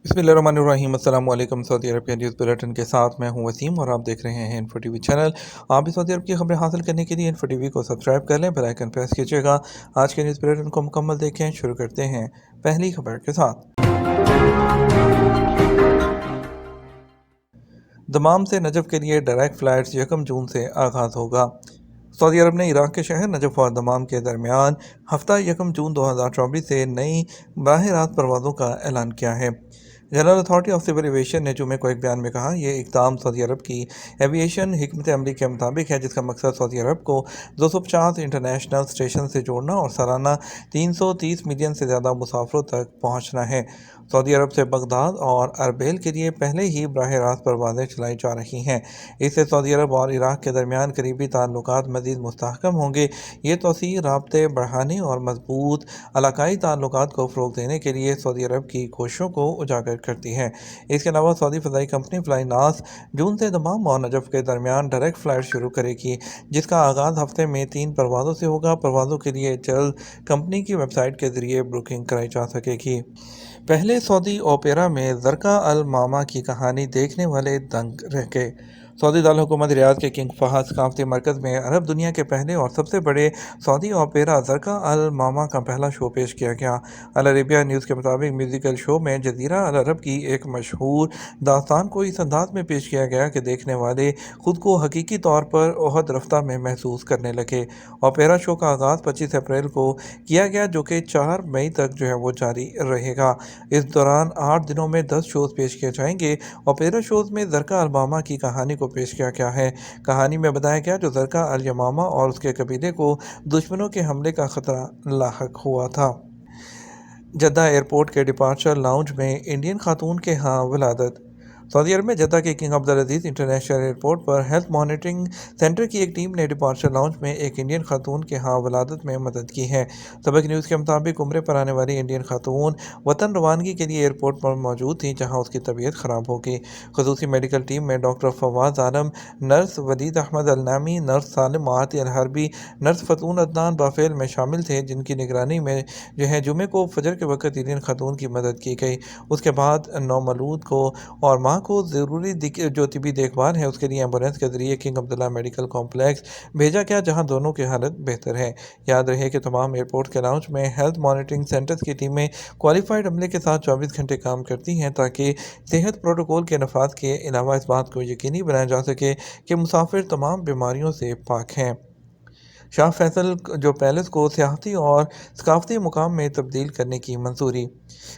बिस्मिल्लाहिर्रहमानिर्रहीम। अस्सलाम वालेकुम। सऊदी अरब के न्यूज़ बुलेटिन के साथ मैं हूं वसीम और आप देख रहे हैं इन्फो टीवी चैनल। आप भी सऊदी अरब की खबरें हासिल करने के लिए इन्फो टीवी को सब्सक्राइब कर लें, बेल आइकन प्रेस कीजिएगा। आज के न्यूज़ बुलेटिन को मुकम्मल देखें। शुरू करते हैं पहली खबर के साथ। दमाम से नजफ़ के लिए डायरेक्ट फ़्लाइट्स 1 जून से आगाज़ होगा। सऊदी अरब ने इराक़ के शहर नजफ़ और दमाम के दरमियान हफ्ता 1 जून 2024 से नई बराह रास्त परवाज़ों का ऐलान किया है। General authority of civil aviation ने जुमे को एक बयान में कहा, यह इक़दाम सऊदी अरब की एविएशन हिकमत अमली के मुताबिक है, जिसका मकसद सऊदी अरब को 250 इंटरनेशनल स्टेशन से जोड़ना और सालाना 330 मिलियन से ज़्यादा मुसाफिरों तक पहुँचना है। सऊदी अरब से बगदाद और अरबेल के लिए पहले ही बराह रास्त परवाज़ें चलाई जा रही हैं। इससे सऊदी अरब और इराक़ के दरमियान करीबी ताल्लुकात मज़ीद मुस्तहकम होंगे। ये तोसी राब्ते बढ़ाने और मजबूत इलाकाई ताल्लुकात को फ़रोग़ देने के लिए सऊदी अरब की कोशिशों को उजागर करती है। इसके अलावा सऊदी फ़ज़ाई कंपनी फ्लाईनास जून से दमाम और नजफ़ के दरमियान डायरेक्ट फ़्लाइट शुरू करेगी, जिसका आगाज़ हफ्ते में 3 परवाज़ों से होगा। परवाज़ों के लिए जल्द कंपनी की वेबसाइट के ज़रिए बुकिंग कराई जा सकेगी। पहले सऊदी ओपेरा में ज़रका अल मामा की कहानी देखने वाले दंग रह गए। सऊदी दारुल हुकूमत रियाद के किंग फहद सकाफ़ती मरकज़ में अरब दुनिया के पहले और सबसे बड़े सऊदी ओपेरा ज़रका अल मामा का पहला शो पेश किया गया। अल अरेबिया न्यूज़ के मुताबिक म्यूज़िकल शो में जज़ीरा अल अरब की एक मशहूर दास्तान को इस अंदाज में पेश किया गया कि देखने वाले खुद को हकीकी तौर पर ओहद रफ्ता में महसूस करने लगे। ओपेरा शो का आगाज़ 25 अप्रैल को किया गया, जो कि 4 मई तक वो जारी रहेगा। इस दौरान 8 दिनों में 10 शोज़ पेश किए जाएंगे। ओपेरा शोज़ में ज़रका अल मामा की कहानी को पेश किया गया है। कहानी में बताया गया जो ज़रका अल यमामा और उसके कबीले को दुश्मनों के हमले का खतरा लाहक हुआ था। जद्दा एयरपोर्ट के डिपार्चर लाउंज में इंडियन खातून के यहाँ विलादत। सऊदी अरब में जद्दा के किंग अब्दुल अजीज़ इंटरनेशनल एयरपोर्ट पर हेल्थ मॉनिटरिंग सेंटर की एक टीम ने डिपार्चर लाउंज में एक इंडियन खातून के यहाँ विलादत में मदद की है। सबक न्यूज़ के मुताबिक उम्रे पर आने वाली इंडियन खातून वतन रवानगी के लिए एयरपोर्ट पर मौजूद थी, जहाँ उसकी तबीयत ख़राब हो गई। ख़ुसूसी मेडिकल टीम में डॉक्टर फवाद आलम, नर्स वलीद अहमद अल नामी, नर्स सालिम माहती अल हरबी, नर्स फतून अदनान बाफेल में शामिल थे, जिनकी निगरानी में जुमे को फजर के वक्त इंडियन खातून की मदद की गई। उसके बाद नौमलूद को और माँ को ज़रूरी जो तिबी देखभाल है उसके लिए एम्बुलेंस के ज़रिए किंग अब्दुल्ला मेडिकल कॉम्प्लेक्स भेजा गया, जहां दोनों की हालत बेहतर है। याद रहे कि तमाम एयरपोर्ट के लाउंज में हेल्थ मॉनिटरिंग सेंटर्स की टीमें क्वालिफाइड अमले के साथ 24 घंटे काम करती हैं, ताकि सेहत प्रोटोकॉल के नफाज के अलावा इस बात को यकीनी बनाया जा सके कि मुसाफिर तमाम बीमारियों से पाक हैं। शाह फैसल जो पैलेस को सियाहती और सकाफती मुकाम में तब्दील करने की मंजूरी।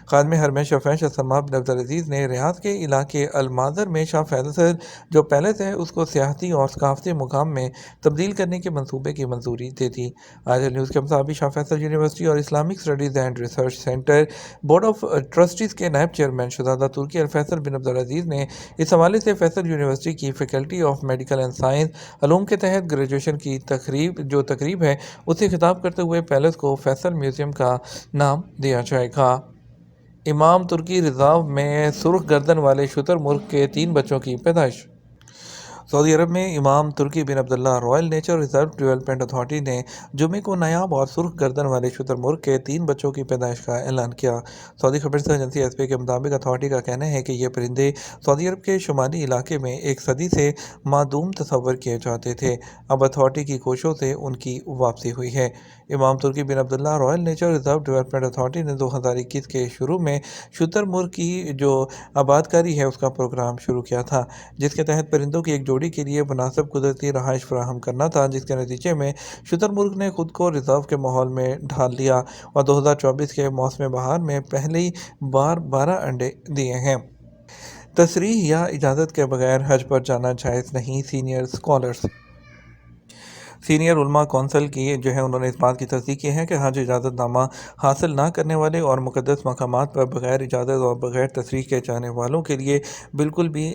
खादम हरमैन शाह फैसल सलमान बिन अब्दुल अजीज़ ने रियाद के इलाके अलमाज़र में शाह फैसल जो पैलेस है उसको सियाहती और सकाफती मुकाम में तब्दील करने के मंसूबे की मंजूरी दे दी। आज न्यूज़ के मुताबिक शाह फैसल यूनिवर्सिटी और Islamic studies and research centre board of trustees के नायब चेयरमैन शहजादा Turki al Faisal bin Abdul Aziz ने इस हवाले से फैसल यूनिवर्सिटी की faculty of medical and science अलूम के तहत ग्रेजुएशन की तकरीब है उसे खिताब करते हुए पैलेस को फैसल म्यूज़ियम का नाम दिया जाएगा। इमाम तुर्की रिज़र्व में सुर्ख गर्दन वाले शुतुरमुर्ग के 3 बच्चों की पैदाइश। सऊदी अरब में Imam Turki bin Abdullah royal nature reserve development authority ने जुमे को नायाब और सुर्ख गर्दन वाले शुतुरमुर्ग के 3 बच्चों की पैदाइश का ऐलान किया। सऊदी खबर एजेंसी एसपी के मुताबिक अथॉरिटी का कहना है कि ये परिंदे सऊदी अरब के शुमाली इलाके में एक सदी से मादूम तस्वर किए जाते थे। अब अथॉरिटी की कोशिशों से उनकी वापसी हुई है। Imam Turki bin Abdullah royal nature reserve development authority ने 2021 के शुरू में शुतुरमुर्ग की जो आबादकारी है उसका प्रोग्राम शुरू किया था, जिसके तहत परिंदों की एक जोड़ी के लिए मुनासिब कुदरती रहाइश फराहम करना था, जिसके नतीजे में शुतुरमुर्ग ने खुद को रिजर्व के माहौल में ढाल लिया और 2024 के मौसम बहार में पहली बार 12 अंडे दिए हैं। तसरीह या इजाज़त के बगैर हज पर जाना जायज़ नहीं, सीनियर स्कॉलर्स। सीनियर उलमा कौंसिल की उन्होंने इस बात की तस्दीक की है कि हज इजाज़तनामा हासिल ना करने वाले और मुक़द्दस मकामात पर बग़ैर इजाज़त और बग़ैर तसरीह के जाने वालों के लिए बिल्कुल भी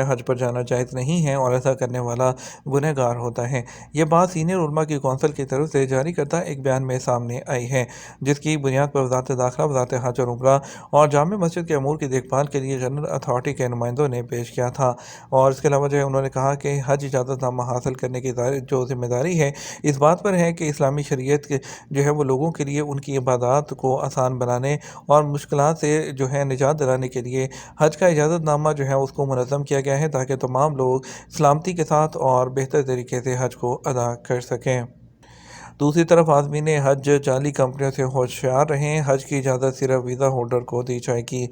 हज पर जाना जायज़ नहीं है और ऐसा करने वाला गुनहगार होता है। ये बात सीनियर उलमा की कौंसिल की तरफ से जारी करता एक बयान में सामने आई है, जिसकी बुनियाद पर वज़ारत दाखिला, वज़ारत हज और उम्रा और जामे मस्जिद के अमूर की देखभाल के लिए जनरल अथॉरिटी के नुमाइंदों ने पेश किया था। और इसके अलावा उन्होंने कहा कि हज इजाज़तनामा हासिल करने की जो जिम्मेदारी جاری ہے اس بات پر ہے کہ اسلامی شریعت جو ہے وہ لوگوں کے لیے ان کی عبادات کو آسان بنانے اور مشکلات سے جو ہے نجات دلانے کے لیے حج کا اجازت نامہ جو ہے اس کو منظم کیا گیا ہے تاکہ تمام لوگ سلامتی کے ساتھ اور بہتر طریقے سے حج کو ادا کر سکیں۔ دوسری طرف عازمین حج جعلی کمپنیوں سے ہوشیار رہیں، حج کی اجازت صرف ویزا ہولڈر کو دی جائے گی۔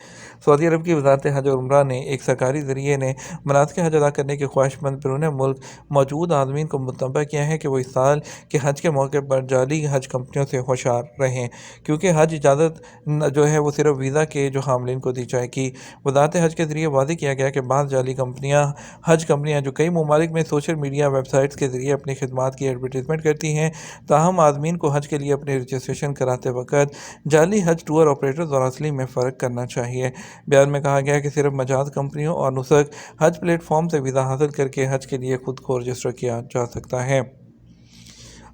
سعودی عرب کی وزارت حج اور عمرہ نے ایک سرکاری ذریعے نے مناسک حج ادا کرنے کے خواہش مند بیرون ملک موجود عازمین کو متنبہ کیا ہے کہ وہ اس سال کے حج کے موقع پر جعلی حج کمپنیوں سے ہوشیار رہیں، کیونکہ حج اجازت جو ہے وہ صرف ویزا کے جو حاملین کو دی جائے گی۔ وزارت حج کے ذریعے واضح کیا گیا کہ بعض جعلی حج کمپنیاں جو کئی ممالک میں سوشل میڈیا ویب سائٹس کے ذریعے اپنی خدمات کی ایڈورٹائزمنٹ کرتی ہیں، تاہم عازمین کو حج کے لیے اپنے رجسٹریشن کراتے وقت جعلی حج ٹور آپریٹرز اور اصلی میں فرق کرنا چاہیے۔ بیان میں کہا گیا کہ صرف مجاز کمپنیوں اور نسخ حج پلیٹ فارم سے ویزا حاصل کر کے حج کے لیے خود کو رجسٹر کیا جا سکتا ہے۔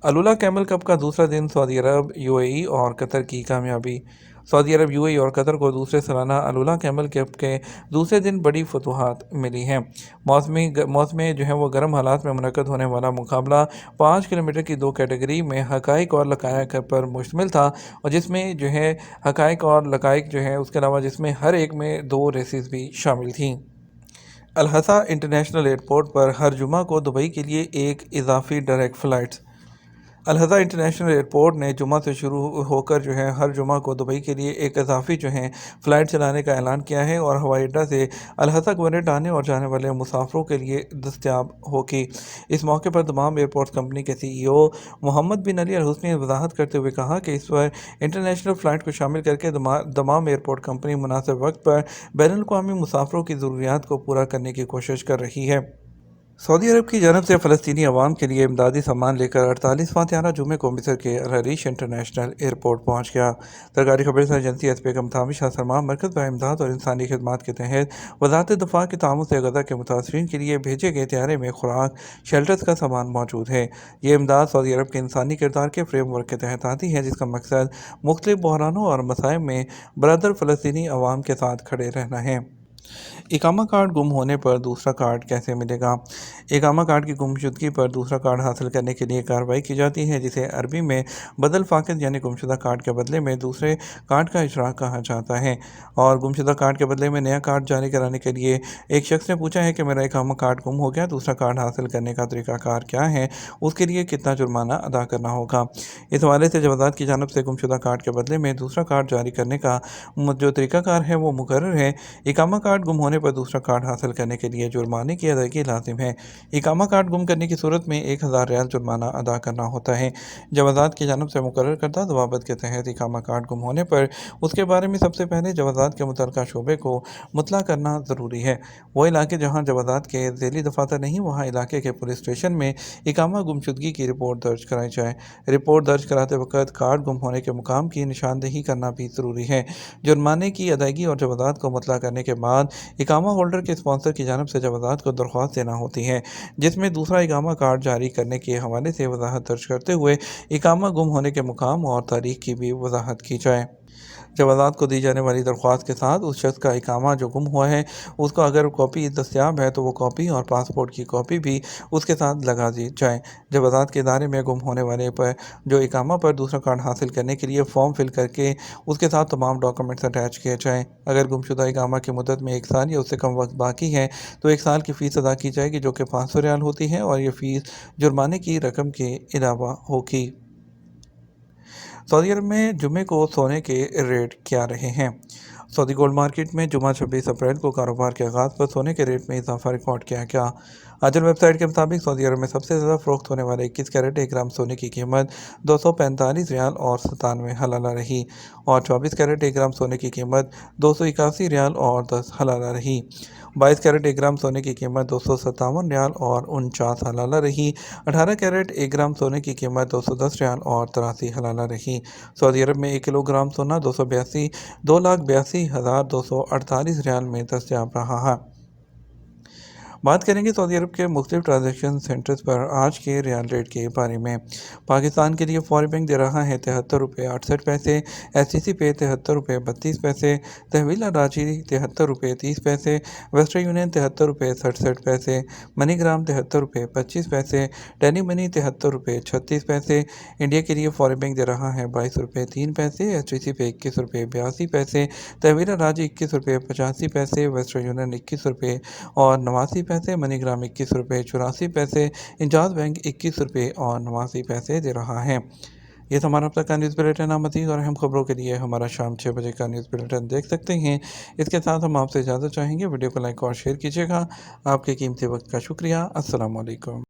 الولا کیمل کپ کا دوسرا دن سعودی عرب، یو اے ای اور قطر کی کامیابی۔ سعودی عرب، یو اے ای اور قطر کو دوسرے سالانہ الولا کیمل کپ کے دوسرے دن بڑی فتوحات ملی ہیں۔ موسم جو ہے وہ گرم حالات میں منعقد ہونے والا مقابلہ 5 کلومیٹر کی 2 کیٹیگری میں حقائق اور لقائق پر مشتمل تھا، اور جس میں جو ہے حقائق اور لقائق جو ہے اس کے علاوہ جس میں ہر ایک میں 2 ریسز بھی شامل تھیں۔ الحسا انٹرنیشنل ایئرپورٹ پر ہر جمعہ کو دبئی کے لیے ایک اضافی ڈائریکٹ فلائٹس۔ الحسا انٹرنیشنل ایئرپورٹ نے جمعہ سے شروع ہو کر جو ہے ہر جمعہ کو دبئی کے لیے ایک اضافی جو ہے فلائٹ چلانے کا اعلان کیا ہے، اور ہوائی اڈہ سے الحسا گورنریٹ آنے اور جانے والے مسافروں کے لیے دستیاب ہوگی۔ اس موقع پر دمام ایئرپورٹس کمپنی کے سی ای او محمد بن علی الحسنی نے وضاحت کرتے ہوئے کہا کہ اس پر انٹرنیشنل فلائٹ کو شامل کر کے دمام ایئرپورٹ کمپنی مناسب وقت پر بین الاقوامی مسافروں کی ضروریات کو پورا کرنے کی کوشش کر رہی ہے۔ سعودی عرب کی جانب سے فلسطینی عوام کے لیے امدادی سامان لے کر 48واں طیارہ جمعے کو مصر کے العریش انٹرنیشنل ایئرپورٹ پہنچ گیا۔ سرکاری خبر ایجنسی بیگم تھامی شاہ سلمان مرکز برائے امداد اور انسانی خدمات کے تحت وزارت دفاع کے تعاون سے غزہ کے متاثرین کے لیے بھیجے گئے طیارے میں خوراک، شیلٹرز کا سامان موجود ہے۔ یہ امداد سعودی عرب کے انسانی کردار کے فریم ورک کے تحت آتی ہے، جس کا مقصد مختلف بحرانوں اور مسائل میں برادر فلسطینی عوام کے ساتھ کھڑے رہنا ہے۔ اقامہ کارڈ گم ہونے پر دوسرا کارڈ کیسے ملے گا؟ اقامہ کارڈ کی گمشدگی پر دوسرا کارڈ حاصل کرنے کے لیے کارروائی کی جاتی ہے، جسے عربی میں بدل فاقد یعنی گمشدہ کارڈ کے بدلے میں دوسرے کارڈ کا اجرا کہا جاتا ہے۔ اور گمشدہ کارڈ کے بدلے میں نیا کارڈ جاری کرانے کے لیے ایک شخص نے پوچھا ہے کہ میرا اقامہ کارڈ گم ہو گیا، دوسرا کارڈ حاصل کرنے کا طریقہ کار کیا ہے، اس کے لیے کتنا جرمانہ ادا کرنا ہوگا۔ اس حوالے سے جوازات کی جانب سے گمشدہ کارڈ کے بدلے میں دوسرا کارڈ جاری کرنے کا جو طریقہ کار ہے وہ مقرر ہے۔ اقامہ کارڈ گم ہونے پر دوسرا کارڈ حاصل کرنے کے لیے جرمانے کی ادائیگی لازم ہے۔ اقامہ کارڈ گم کرنے کی صورت میں 1000 ریال جرمانہ ادا کرنا ہوتا ہے۔ جوازات کی جانب سے مقرر کردہ ضوابط کے تحت اقامہ کارڈ گم ہونے پر اس کے بارے میں سب سے پہلے جوازات کے متعلقہ شعبے کو مطلع کرنا ضروری ہے۔ وہ علاقے جہاں جوازات کے ذیلی دفاتر نہیں، وہاں علاقے کے پولیس اسٹیشن میں اقامہ گمشدگی کی رپورٹ درج کرائی جائے۔ رپورٹ درج کراتے وقت کارڈ گم ہونے کے مقام کی نشاندہی کرنا بھی ضروری ہے۔ جرمانے کی ادائیگی اور جوازات کو مطلع کرنے کے بعد اقامہ ہولڈر کے اسپانسر کی جانب سے جوازات کو درخواست دینا ہوتی ہے، جس میں دوسرا اقامہ کارڈ جاری کرنے کے حوالے سے وضاحت درج کرتے ہوئے اقامہ گم ہونے کے مقام اور تاریخ کی بھی وضاحت کی جائے۔ جوازات کو دی جانے والی درخواست کے ساتھ اس شخص کا اقامہ جو گم ہوا ہے اس کو اگر کاپی دستیاب ہے تو وہ کاپی اور پاسپورٹ کی کاپی بھی اس کے ساتھ لگا دی جائے۔ جوازات کے ادارے میں گم ہونے والے پر جو اقامہ پر دوسرا کارڈ حاصل کرنے کے لیے فارم فل کر کے اس کے ساتھ تمام ڈاکومنٹس اٹیچ کیے جائیں۔ اگر گمشدہ اقامہ کی مدت میں 1 سال یا اس سے کم وقت باقی ہے تو 1 سال کی فیس ادا کی جائے گی، جو کہ 500 ریال ہوتی ہے، اور یہ فیس جرمانے کی رقم کے علاوہ ہوگی۔ سعودی عرب میں جمعے کو سونے کے ریٹ کیا رہے ہیں؟ سعودی گولڈ مارکیٹ میں جمعہ 26 اپریل کو کاروبار کے آغاز پر سونے کے ریٹ میں اضافہ ریکارڈ کیا گیا۔ آجل ویب سائٹ کے مطابق سعودی عرب میں سب سے زیادہ فروخت ہونے والے 21 کیرٹ 1 گرام سونے کی قیمت 245 ریال اور 97 حلالہ رہی، اور 24 کیرٹ 1 گرام سونے کی قیمت 281 ریال اور 10 حلالہ رہی۔ 22 کیرٹ 1 گرام سونے کی قیمت 257 ریال اور 49 حلالہ رہی۔ 18 کیرٹ 1 گرام سونے کی قیمت 210 ریال اور 83 حلالہ رہی۔ سعودی عرب میں 1 کلو گرام سونا 2,82,248 ریال میں دستیاب رہا ہے۔ बात करेंगे सऊदी अरब के मुख्तलिफ ट्रांजेक्शन सेंटर्स पर आज के रियाल रेट के बारे में। पाकिस्तान के लिए फॉरेन बैंक दे रहा है 73 रुपये 68 पैसे, SCC पे 73 रुपये 32 पैसे, तहवील रांची 73 रुपये 30 पैसे, वेस्टर्न यूनियन 73 रुपये 67 पैसे, मनीग्राम 73 रुपये 25 पैसे, टैनी मनी 73 रुपये 36 पैसे। इंडिया के लिए फॉरेन बैंक दे रहा है 22 रुपये 3 पैसे, STC पे 21 रुपये 82 पैसे, तहवील रांची 21 रुपये 85 पैसे, वेस्टर्न यूनियन 21 रुपये 89 पैसे, मनीग्राम 21 रुपये 84 पैसे, इंजाज बैंक 21 रुपये 89 पैसे दे रहा है। ये तो हमारा अब तक का न्यूज़ बुलेटिन है। मज़ीद और अहम खबरों के लिए हमारा शाम 6 बजे का न्यूज़ बुलेटिन देख सकते हैं। इसके साथ हम आपसे इजाज़त चाहेंगे। वीडियो को लाइक और शेयर कीजिएगा। आपके कीमती वक्त का शुक्रिया। अस्सलाम वालेकुम।